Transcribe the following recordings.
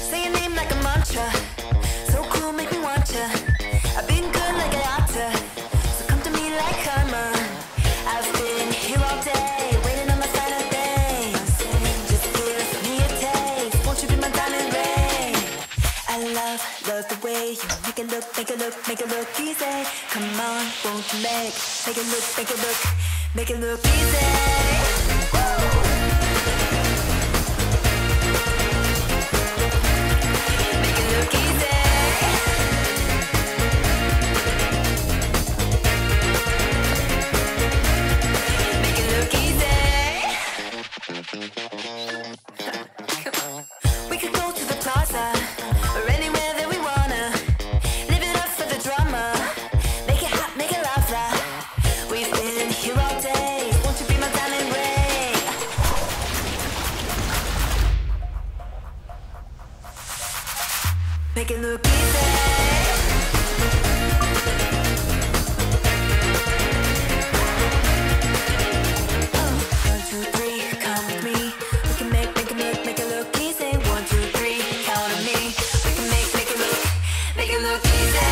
Say your name like a mantra. So cool, make me want ya. I've been good like I ought to. So come to me like karma. I've been here all day, waiting on my sign of things. Just give me a taste. Won't you be my diamond ring? I love the way you make it look, make it look, make it look easy. Come on, won't you make it look, make it look, make it look easy. Woo! Make it look easy. Make it look easy. Come on. We could go to the plaza or anywhere that we wanna. Live it up for the drama. Make it hot, make it lava. We've been here all day. Won't you be my diamond ring? Make it look easy. 1, 2, 3, come with me. We can make it look easy. 1, 2, 3, count on me. We can make it look easy. Make it look easy.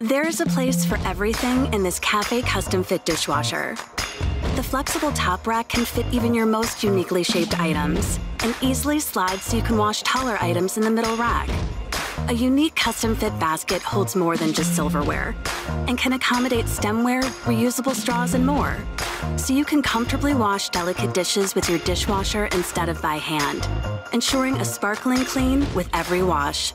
There's a place for everything in this Café CustomFit dishwasher. The flexible top rack can fit even your most uniquely shaped items and easily slides so you can wash taller items in the middle rack. A unique custom-fit basket holds more than just silverware and can accommodate stemware, reusable straws, and more. So you can comfortably wash delicate dishes with your dishwasher instead of by hand, ensuring a sparkling clean with every wash.